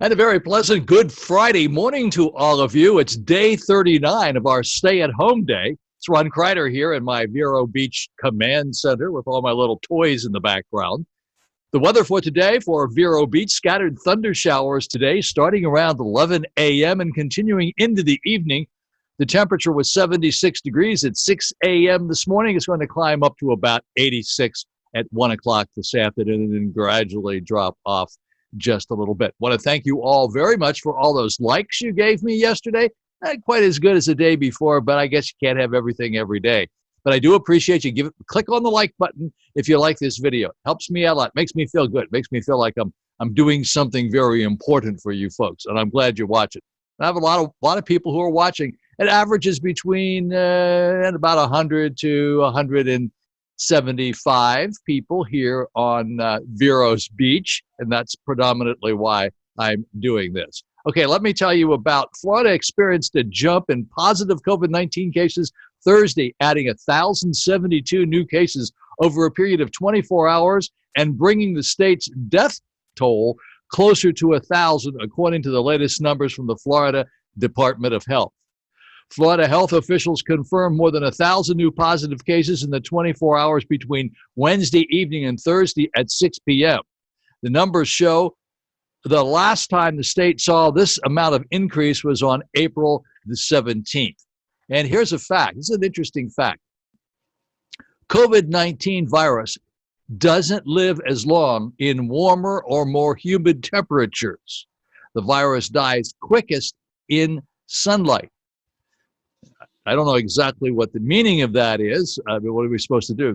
And a very pleasant Good Friday morning to all of you. It's day 39 of our stay-at-home day. It's Ron Crider here in my Vero Beach command center with all my little toys in the background. The weather for today for Vero Beach, scattered thunder showers today starting around 11 a.m. and continuing into the evening. The temperature was 76 degrees at 6 a.m. this morning. It's going to climb up to about 86 at 1 o'clock this afternoon and then gradually drop off just a little bit. Want to thank you all very much for all those likes you gave me yesterday. Not quite as good as the day before, but I guess you can't have everything every day. But I do appreciate you. Click on the like button if you like this video. It helps me a lot. Makes me feel good. Makes me feel like I'm doing something very important for you folks, and I'm glad you're watching. I have a lot of people who are watching. It averages between about 100 to 175 people here on Vero's Beach, and that's predominantly why I'm doing this. Okay, let me tell you about Florida experienced a jump in positive COVID-19 cases Thursday, adding 1,072 new cases over a period of 24 hours and bringing the state's death toll closer to 1,000, according to the latest numbers from the Florida Department of Health. Florida health officials confirmed more than 1,000 new positive cases in the 24 hours between Wednesday evening and Thursday at 6 p.m. The numbers show the last time the state saw this amount of increase was on April the 17th. And here's a fact. This is an interesting fact. COVID-19 virus doesn't live as long in warmer or more humid temperatures. The virus dies quickest in sunlight. I don't know exactly what the meaning of that is. I mean, what are we supposed to do?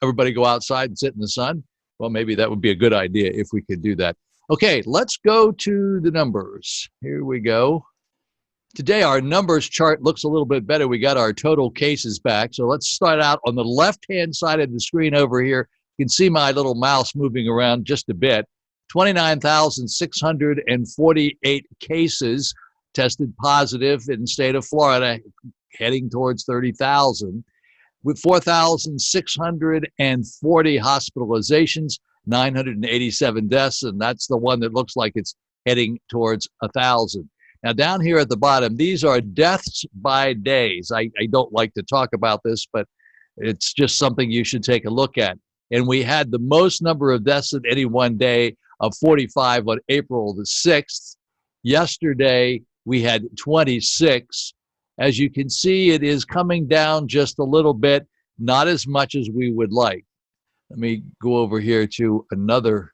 Everybody go outside and sit in the sun? Well, maybe that would be a good idea if we could do that. Okay, let's go to the numbers. Here we go. Today, our numbers chart looks a little bit better. We got our total cases back. So let's start out on the left-hand side of the screen over here. You can see my little mouse moving around just a bit. 29,648 cases tested positive in the state of Florida, heading towards 30,000, with 4,640 hospitalizations, 987 deaths, and that's the one that looks like it's heading towards 1,000. Now, down here at the bottom, these are deaths by days. I don't like to talk about this, but it's just something you should take a look at. And we had the most number of deaths in any one day of 45 on April the 6th. Yesterday, we had 26. As you can see, it is coming down just a little bit, not as much as we would like. Let me go over here to another.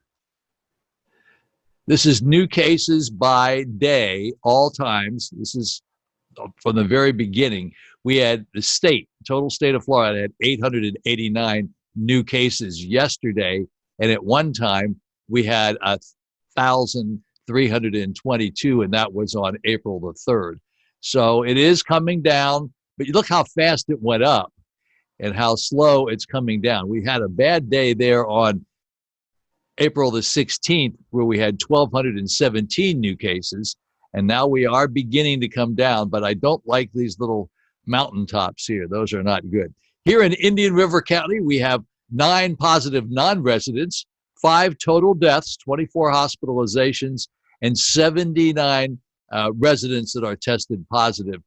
This is new cases by day, all times. This is from the very beginning. We had the total state of Florida had 889 new cases yesterday, and at one time we had 1,322, and that was on April the 3rd. So it is coming down, but you look how fast it went up and how slow it's coming down. We had a bad day there on April the 16th where we had 1,217 new cases, and now we are beginning to come down, but I don't like these little mountaintops here. Those are not good. Here in Indian River County, we have 9 positive non-residents, 5 total deaths, 24 hospitalizations, and 79 residents that are tested positive.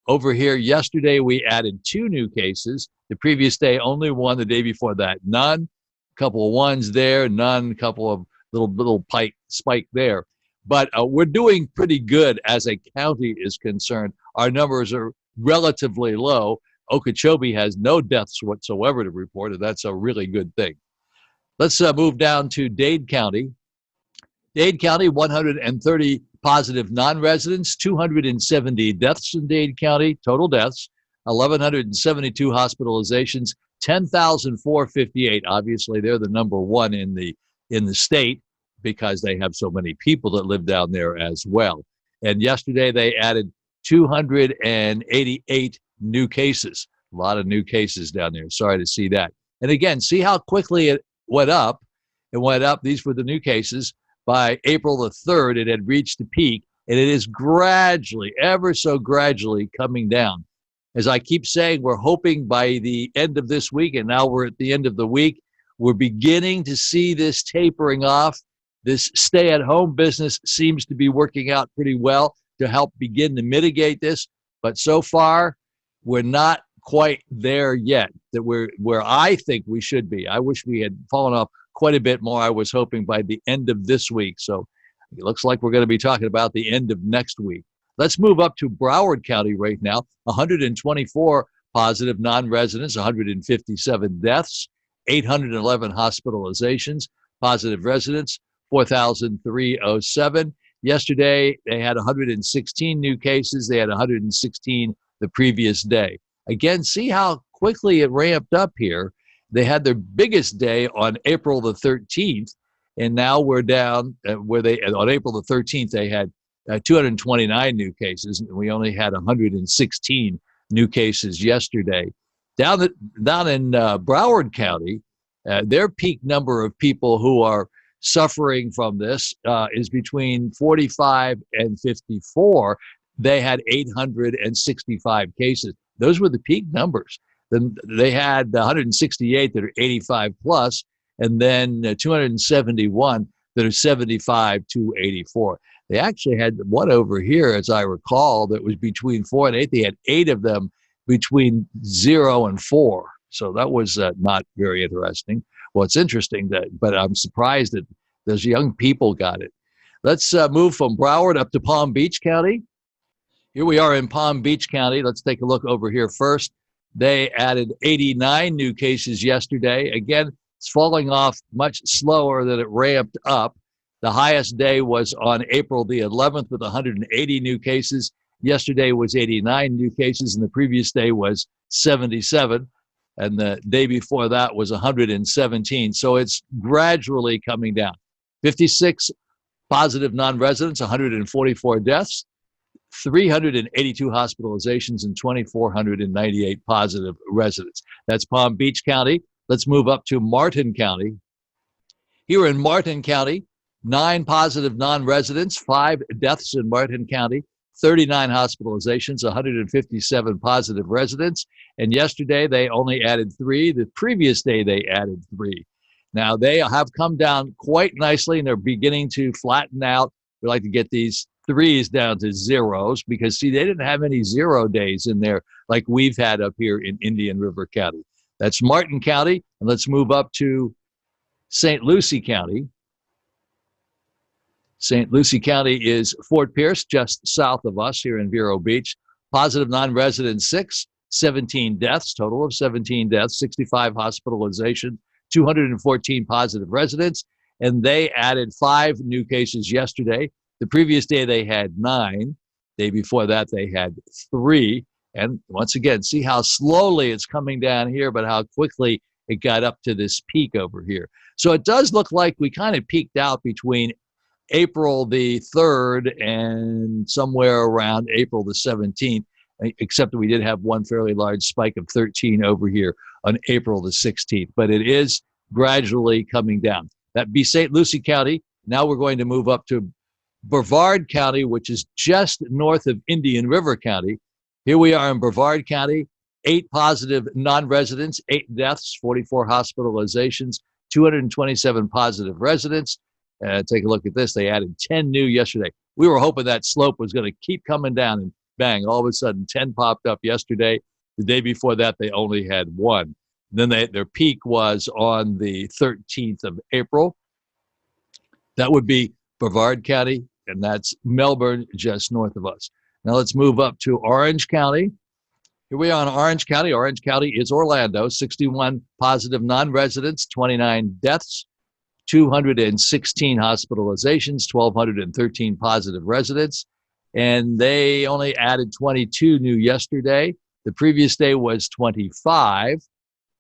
Over here yesterday, we added 2 new cases. The previous day, only 1. The day before that, none. A couple of ones there, none. A couple of little spike there. But we're doing pretty good as a county is concerned. Our numbers are relatively low. Okeechobee has no deaths whatsoever to report, and that's a really good thing. Let's move down to Dade County. Dade County, 130 positive non-residents, 270 deaths in Dade County, total deaths, 1,172 hospitalizations, 10,458. Obviously, they're the number one in the state because they have so many people that live down there as well. And yesterday, they added 288 new cases. A lot of new cases down there. Sorry to see that. And again, see how quickly it went up. It went up. These were the new cases. By April the 3rd, it had reached the peak, and it is gradually, ever so gradually coming down. As I keep saying, we're hoping by the end of this week, and now we're at the end of the week, we're beginning to see this tapering off. This stay-at-home business seems to be working out pretty well to help begin to mitigate this. But so far, we're not quite there yet that we're where I think we should be. I wish we had fallen off quite a bit more. I was hoping by the end of this week. So it looks like we're going to be talking about the end of next week. Let's move up to Broward County right now. 124 positive non-residents, 157 deaths, 811 hospitalizations, positive residents, 4,307. Yesterday, they had 116 new cases. They had 116 the previous day. Again, see how quickly it ramped up here. They had their biggest day on April the 13th, and now we're down where they, on April the 13th, they had 229 new cases, and we only had 116 new cases yesterday. Down in Broward County, their peak number of people who are suffering from this is between 45 and 54. They had 865 cases. Those were the peak numbers. Then they had 168 that are 85 plus, and then 271 that are 75 to 84. They actually had one over here, as I recall, that was between 4 and 8. They had 8 of them between 0 and 4. So that was not very interesting. Well, it's interesting but I'm surprised that those young people got it. Let's move from Broward up to Palm Beach County. Here we are in Palm Beach County. Let's take a look over here first. They added 89 new cases yesterday. Again, it's falling off much slower than it ramped up. The highest day was on April the 11th with 180 new cases. Yesterday was 89 new cases, and the previous day was 77. And the day before that was 117. So it's gradually coming down. 56 positive non-residents, 144 deaths, 382 hospitalizations, and 2,498 positive residents. That's Palm Beach County. Let's move up to Martin County. Here in Martin County, 9 positive non-residents, 5 deaths in Martin County, 39 hospitalizations, 157 positive residents. And yesterday, they only added 3. The previous day, they added 3. Now, they have come down quite nicely, and they're beginning to flatten out. We like to get these 3s down to 0s because, see, they didn't have any 0 days in there like we've had up here in Indian River County. That's Martin County. And let's move up to St. Lucie County. St. Lucie County is Fort Pierce, just south of us here in Vero Beach. Positive non-residents 6, 17 deaths, total of 17 deaths, 65 hospitalizations, 214 positive residents, and they added 5 new cases yesterday. The previous day they had 9. Day before that they had 3. And once again, see how slowly it's coming down here, but how quickly it got up to this peak over here. So it does look like we kind of peaked out between April the 3rd and somewhere around April the 17th, except that we did have one fairly large spike of 13 over here on April the 16th. But it is gradually coming down. That'd be St. Lucie County. Now we're going to move up to Brevard County, which is just north of Indian River County. Here we are in Brevard County, 8 positive non-residents, 8 deaths, 44 hospitalizations, 227 positive residents. Take a look at this. They added 10 new yesterday. We were hoping that slope was going to keep coming down, and bang, all of a sudden 10 popped up yesterday. The day before that, they only had 1. Then their peak was on the 13th of April. That would be Brevard County, and that's Melbourne, just north of us. Now let's move up to Orange County. Here we are in Orange County. Orange County is Orlando, 61 positive non-residents, 29 deaths, 216 hospitalizations, 1,213 positive residents, and they only added 22 new yesterday. The previous day was 25,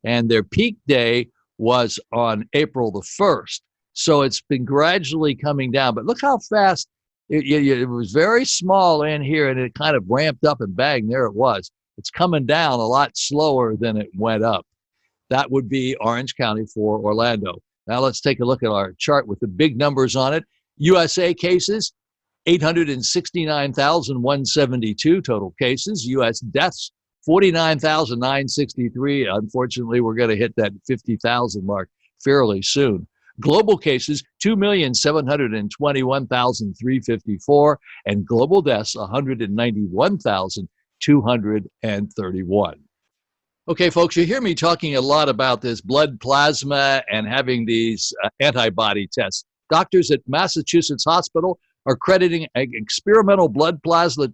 and their peak day was on April the 1st. So it's been gradually coming down, but look how fast it was. Very small in here, and it kind of ramped up, and bang, there it was. It's coming down a lot slower than it went up. That would be Orange County for Orlando. Now let's take a look at our chart with the big numbers on it. USA cases, 869,172 total cases. U.S. deaths, 49,963. Unfortunately, we're going to hit that 50,000 mark fairly soon. Global cases, 2,721,354, and global deaths, 191,231. Okay, folks, you hear me talking a lot about this blood plasma and having these antibody tests. Doctors at Massachusetts Hospital are crediting an experimental blood plasma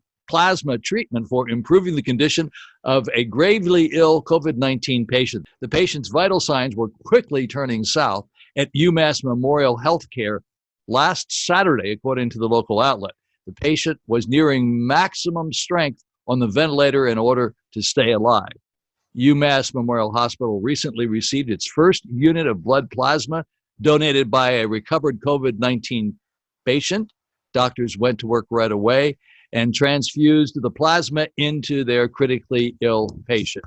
treatment for improving the condition of a gravely ill COVID-19 patient. The patient's vital signs were quickly turning south at UMass Memorial Healthcare last Saturday, according to the local outlet. The patient was nearing maximum strength on the ventilator in order to stay alive. UMass Memorial Hospital recently received its first unit of blood plasma donated by a recovered COVID-19 patient. Doctors went to work right away and transfused the plasma into their critically ill patient.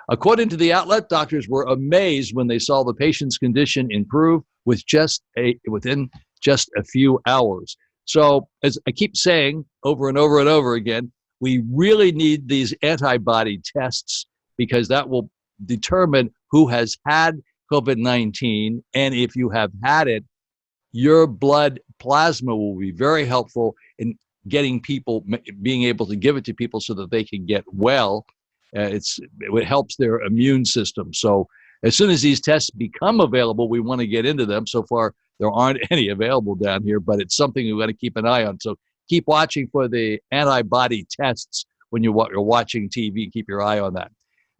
According to the outlet, doctors were amazed when they saw the patient's condition improve within just a few hours. So, as I keep saying over and over and over again, we really need these antibody tests because that will determine who has had COVID-19. And if you have had it, your blood plasma will be very helpful in getting people, being able to give it to people so that they can get well. It helps their immune system. So as soon as these tests become available, we want to get into them. So far, there aren't any available down here, but it's something we've got to keep an eye on. So keep watching for the antibody tests when you're watching TV. Keep your eye on that.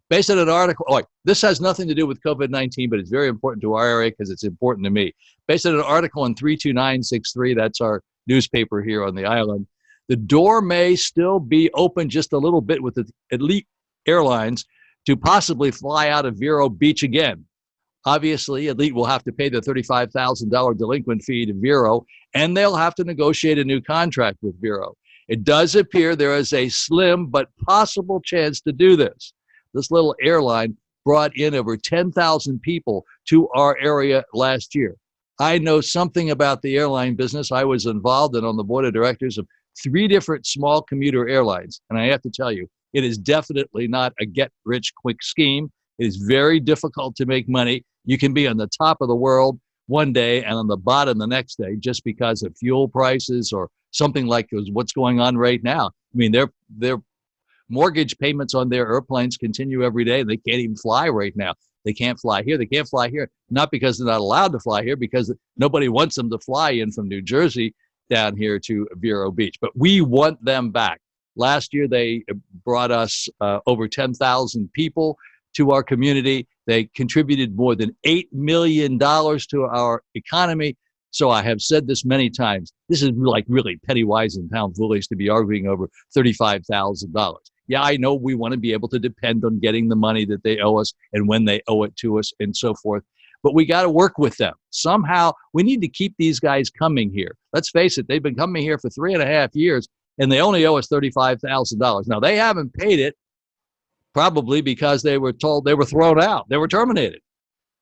Based on an article, this has nothing to do with COVID-19, but it's very important to our area because it's important to me. Based on an article in 32963, that's our newspaper here on the island, the door may still be open just a little bit with the elite airlines to possibly fly out of Vero Beach again. Obviously, Elite will have to pay the $35,000 delinquent fee to Vero, and they'll have to negotiate a new contract with Vero. It does appear there is a slim but possible chance to do this. This little airline brought in over 10,000 people to our area last year. I know something about the airline business. I was involved and on the board of directors of 3 different small commuter airlines, and I have to tell you, it is definitely not a get-rich-quick scheme. It is very difficult to make money. You can be on the top of the world one day and on the bottom the next day just because of fuel prices or something like what's going on right now. I mean, their mortgage payments on their airplanes continue every day. They can't even fly right now. They can't fly here. They can't fly here, not because they're not allowed to fly here, because nobody wants them to fly in from New Jersey down here to Vero Beach. But we want them back. Last year, they brought us over 10,000 people to our community. They contributed more than $8 million to our economy. So I have said this many times. This is like really penny wise and pound foolish to be arguing over $35,000. Yeah, I know we want to be able to depend on getting the money that they owe us and when they owe it to us and so forth. But we got to work with them. Somehow, we need to keep these guys coming here. Let's face it, they've been coming here for 3.5 years, and they only owe us $35,000. Now, they haven't paid it, probably because they were told they were thrown out. They were terminated.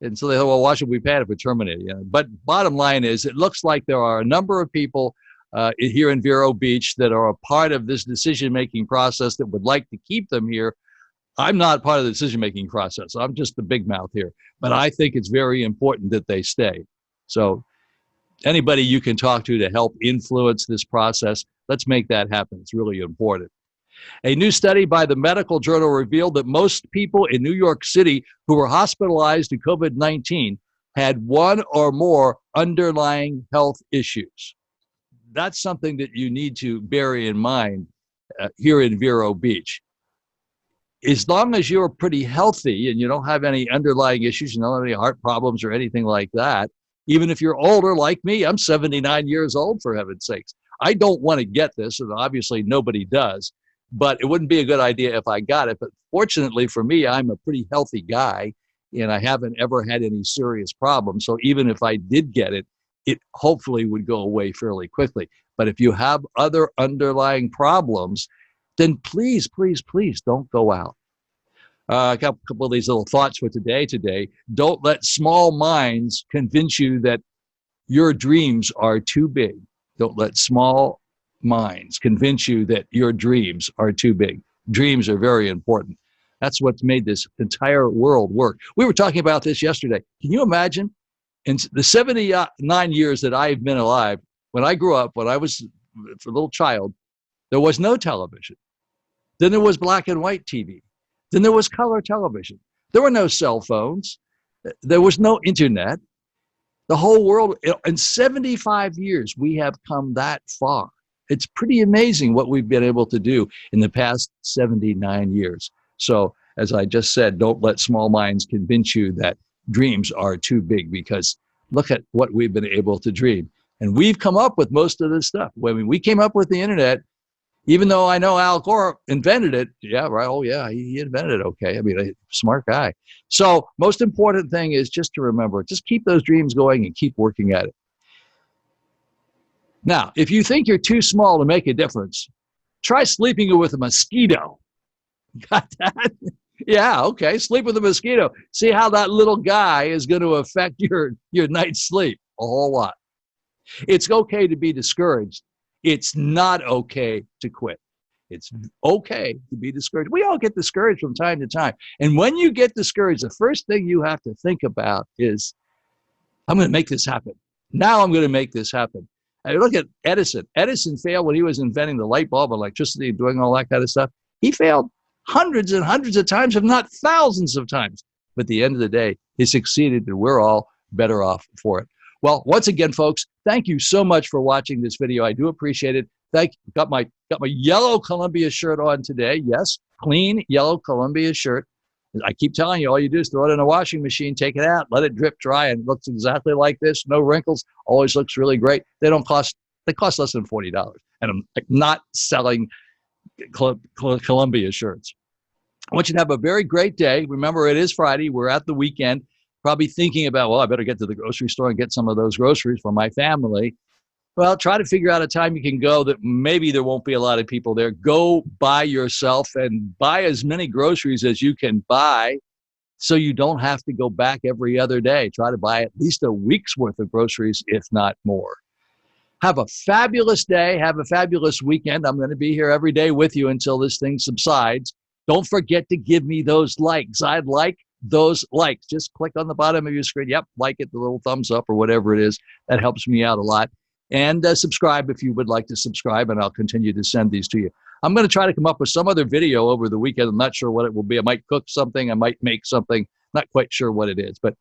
And so they thought, well, why should we pay it if we're terminated? You know? But bottom line is, it looks like there are a number of people here in Vero Beach that are a part of this decision-making process that would like to keep them here. I'm not part of the decision-making process. I'm just the big mouth here. But I think it's very important that they stay. So anybody you can talk to help influence this process, let's make that happen. It's really important. A new study by the medical journal revealed that most people in New York City who were hospitalized to COVID-19 had one or more underlying health issues. That's something that you need to bear in mind here in Vero Beach. As long as you're pretty healthy and you don't have any underlying issues, you don't have any heart problems or anything like that, even if you're older like me, I'm 79 years old, for heaven's sakes. I don't want to get this, and obviously nobody does, but it wouldn't be a good idea if I got it. But fortunately for me, I'm a pretty healthy guy, and I haven't ever had any serious problems. So even if I did get it, it hopefully would go away fairly quickly. But if you have other underlying problems, then please, please, please don't go out. A couple of these little thoughts for today. Don't let small minds convince you that your dreams are too big. Don't let small minds convince you that your dreams are too big. Dreams are very important. That's what's made this entire world work. We were talking about this yesterday. Can you imagine In the 79 years that I've been alive, when I grew up, when I was a little child, there was no television. Then there was black and white TV. Then there was color television. There were no cell phones. There was no internet. The whole world, in 75 years, we have come that far. It's pretty amazing what we've been able to do in the past 79 years. So, as I just said, don't let small minds convince you that dreams are too big, because look at what we've been able to dream. And we've come up with most of this stuff. When we came up with the internet, even though I know Al Gore invented it, yeah, right. Oh, yeah, he invented it. Okay. I mean, a smart guy. So most important thing is just to remember, just keep those dreams going and keep working at it. Now, if you think you're too small to make a difference, try sleeping with a mosquito. Got that? Yeah, okay. Sleep with a mosquito. See how that little guy is going to affect your night's sleep a whole lot. It's okay to be discouraged. It's not okay to quit. It's okay to be discouraged. We all get discouraged from time to time. And when you get discouraged, the first thing you have to think about is, I'm going to make this happen. Now I'm going to make this happen. And look at Edison. Edison failed when he was inventing the light bulb, electricity, doing all that kind of stuff. He failed hundreds and hundreds of times, if not thousands of times. But at the end of the day, he succeeded, and we're all better off for it. Well, once again, folks, thank you so much for watching this video. I do appreciate it. Got my yellow Columbia shirt on today. Yes, clean yellow Columbia shirt. I keep telling you, all you do is throw it in a washing machine, take it out, let it drip dry, and it looks exactly like this. No wrinkles. Always looks really great. They cost less than $40. And I'm not selling Columbia shirts. I want you to have a very great day. Remember, it is Friday. We're at the weekend. Probably thinking about, well, I better get to the grocery store and get some of those groceries for my family. Well, try to figure out a time you can go that maybe there won't be a lot of people there. Go by yourself and buy as many groceries as you can buy, so you don't have to go back every other day. Try to buy at least a week's worth of groceries, if not more. Have a fabulous day. Have a fabulous weekend. I'm going to be here every day with you until this thing subsides. Don't forget to give me those likes. I'd like those likes. Just click on the bottom of your screen. Yep, like it, the little thumbs up or whatever it is. That helps me out a lot. And subscribe if you would like to subscribe, and I'll continue to send these to you. I'm going to try to come up with some other video over the weekend. I'm not sure what it will be. I might cook something. I might make something. Not quite sure what it is, but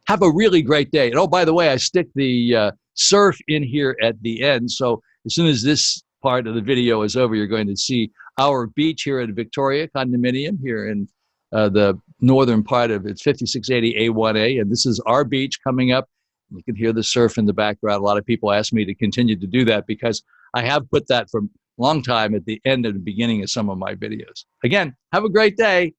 have a really great day. And oh, by the way, I stick the surf in here at the end. So as soon as this part of the video is over, you're going to see our beach here at Victoria Condominium here in the northern part of it's 5680 A1A. And this is our beach coming up. You can hear the surf in the background. A lot of people ask me to continue to do that because I have put that for a long time at the end and the beginning of some of my videos. Again, have a great day.